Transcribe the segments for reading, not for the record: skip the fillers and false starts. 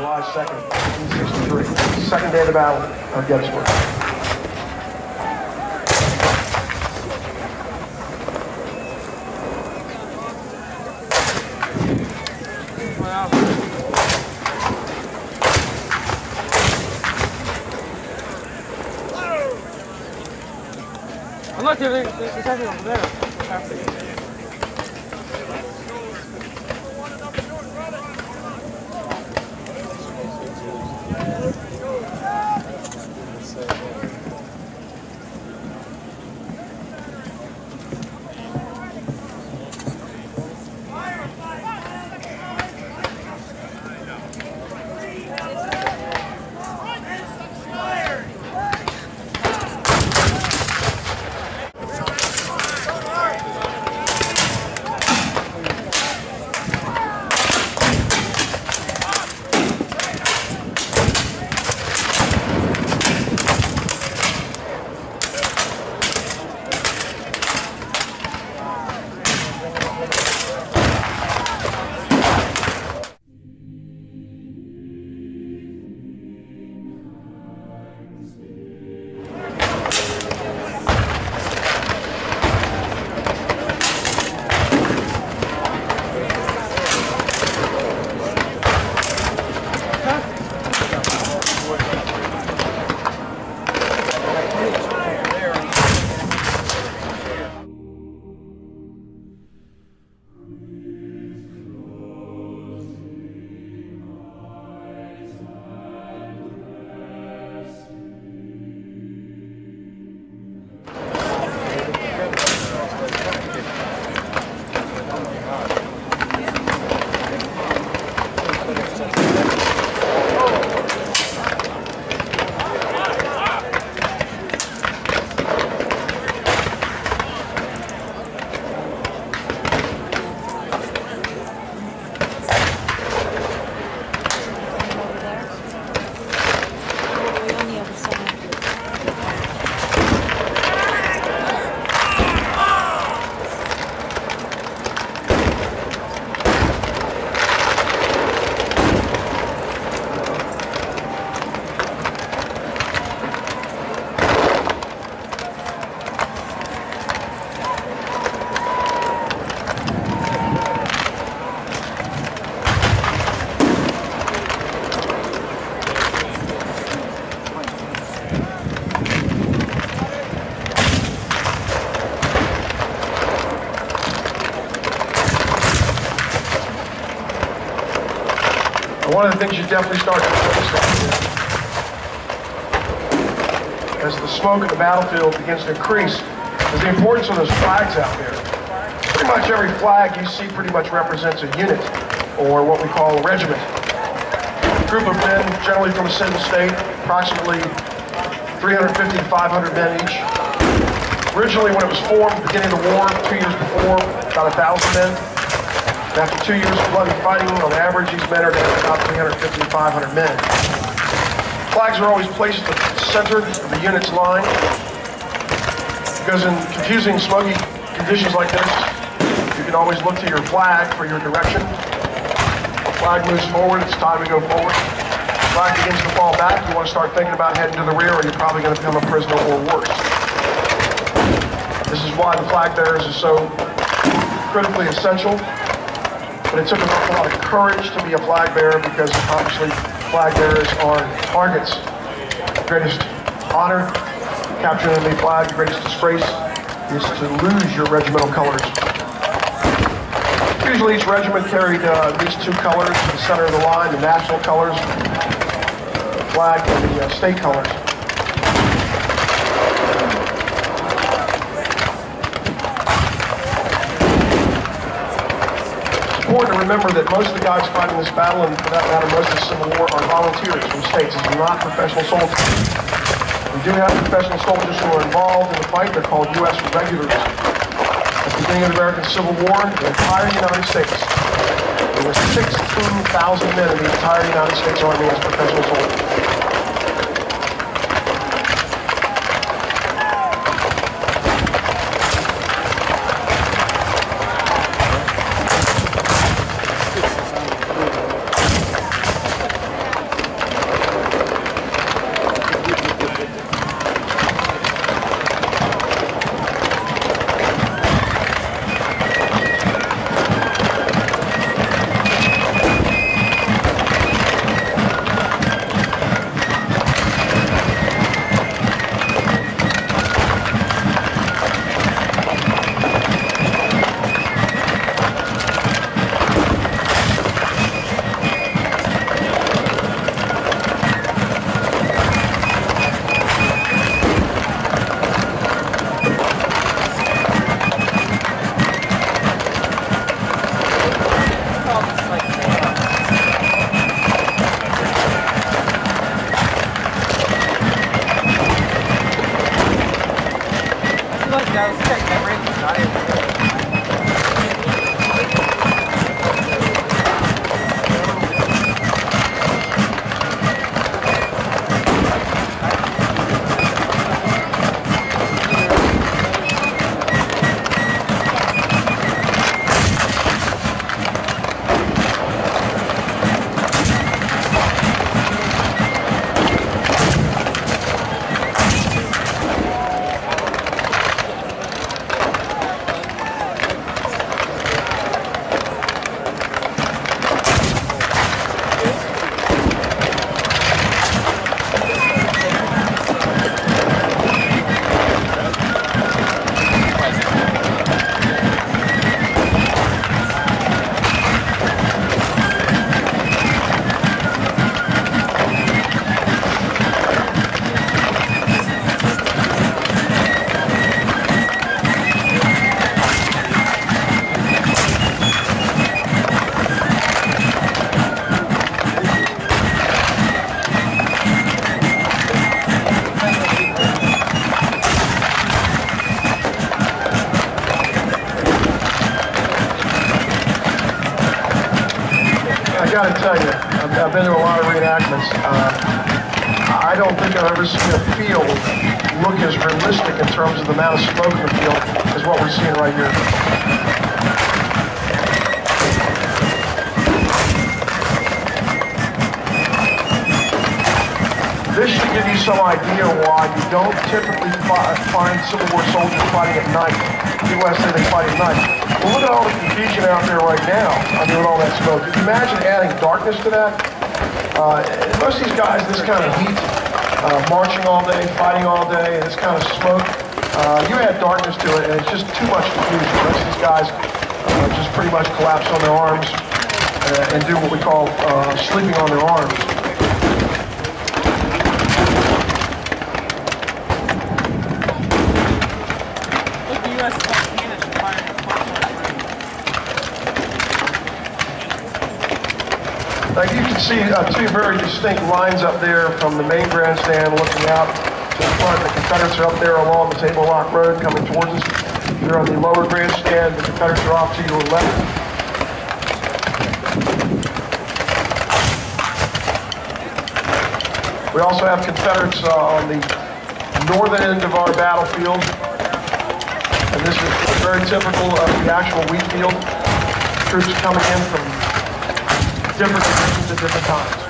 July 2nd, 1863. Second day of the Battle of Gettysburg. Look, there's something over there. One of the things you definitely start to notice as the smoke of the battlefield begins to increase is the importance of those flags out there. Pretty much every flag you see pretty much represents a unit, or what we call a regiment. A group of men, generally from a single state, approximately 350 to 500 men each. Originally, when it was formed, at the beginning of the war, 2 years before, about 1,000 men. After 2 years of bloody fighting, on average, these men are down to about 350 to 500 men. Flags are always placed at the center of the unit's line, because in confusing, smoky conditions like this, you can always look to your flag for your direction. The flag moves forward, it's time to go forward. The flag begins to fall back, you want to start thinking about heading to the rear, or you're probably going to become a prisoner or worse. This is why the flag bearers is so critically essential. But it took an awful lot of courage to be a flag bearer, because obviously flag bearers are targets. The greatest honor, capturing an enemy flag, the greatest disgrace is to lose your regimental colors. Usually each regiment carried at least two colors in the center of the line, the national colors, the flag, and the state colors. It's important to remember that most of the guys fighting this battle, and for that matter most of the Civil War, are volunteers from states. These are not professional soldiers. We do have professional soldiers who are involved in the fight. They're called U.S. regulars. At the beginning of the American Civil War, the entire United States, there were 16,000 men in the entire United States Army as professional soldiers. I got to tell you, I've been to a lot of reenactments. I don't think I've ever seen a field look as realistic in terms of the amount of smoke in the field as what we're seeing right here. This should give you some idea why you don't typically find Civil War soldiers fighting at night. People say they fight at night. Well, look at all the confusion out there right now under all that smoke. Can you imagine adding darkness to that? Most of these guys, this kind of heat, marching all day, fighting all day, this kind of smoke, you add darkness to it, and it's just too much confusion. Most of these guys just pretty much collapse on their arms and do what we call sleeping on their arms. Now you can see two very distinct lines up there from the main grandstand looking out to the front. The Confederates are up there along the Table Rock Road coming towards us. They're on the lower grandstand. The Confederates are off to your left. We also have Confederates on the northern end of our battlefield. And this is very typical of the actual wheat field. Troops coming in from different divisions at different times.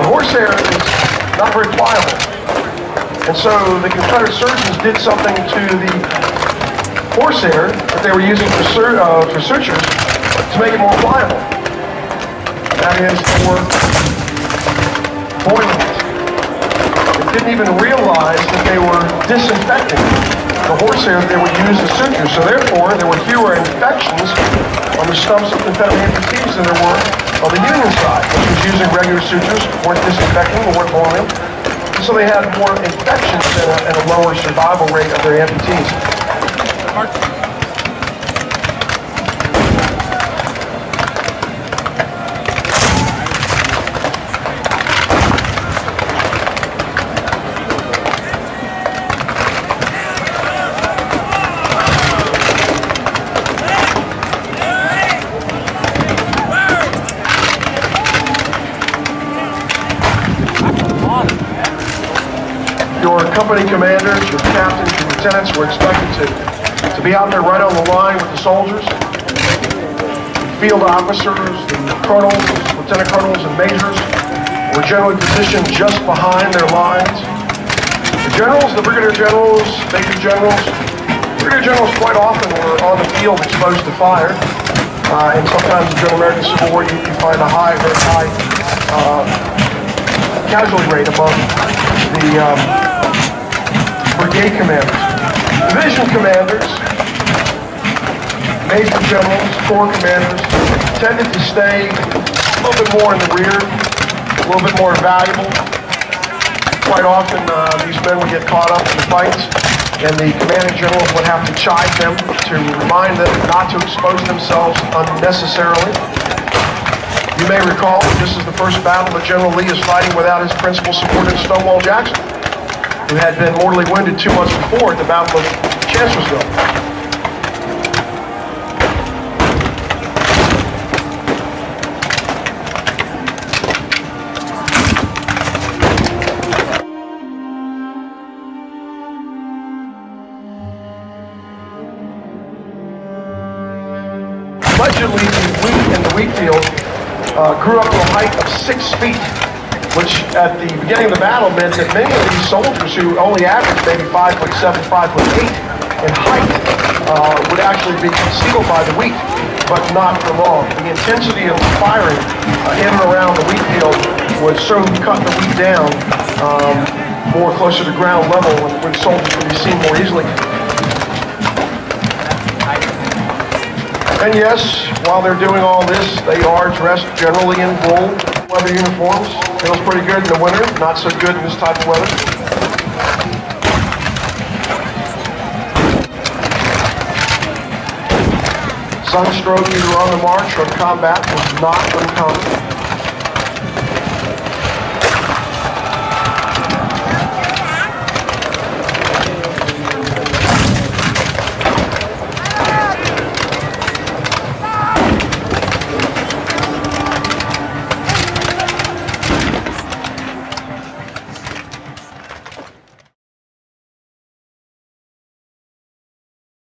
Horsehair is not very pliable. And so the Confederate surgeons did something to the horsehair that they were using for sutures to make it more pliable. That is, for boiling it. They didn't even realize that they were disinfecting the horsehair that they would use as sutures. So therefore, there were fewer infections on the stumps of Confederate amputees than there were on the Union side, which was using regular sutures, weren't disinfecting, but weren't boiling. So they had more infections and a lower survival rate of their amputees. Your company commanders, your captains, your lieutenants were expected to be out there right on the line with the soldiers. Field officers, the colonels, lieutenant colonels, and majors were generally positioned just behind their lines. The generals, the brigadier generals, major generals, were Brigadier generals quite often were on the field exposed to fire. And sometimes during the American Civil War, you find a very high casualty rate among the brigade commanders. Division commanders, major generals, corps commanders tended to stay a little bit more in the rear, a little bit more valuable. Quite often, these men would get caught up in the fights, and the commanding generals would have to chide them to remind them not to expose themselves unnecessarily. You may recall that this is the first battle that General Lee is fighting without his principal subordinate Stonewall Jackson, who had been mortally wounded 2 months before at the Battle of Chancellorsville. Allegedly, the wheat in the wheat field grew up to a height of 6 feet, which at the beginning of the battle meant that many of these soldiers who only averaged maybe 5'7", 5'8" in height would actually be concealed by the wheat, but not for long. The intensity of the firing in and around the wheat field would soon cut the wheat down more closer to ground level when soldiers could be seen more easily. And yes, while they're doing all this, they are dressed generally in wool weather uniforms. Feels pretty good in the winter, not so good in this type of weather. Sunstroke either on the march or combat was not uncommon.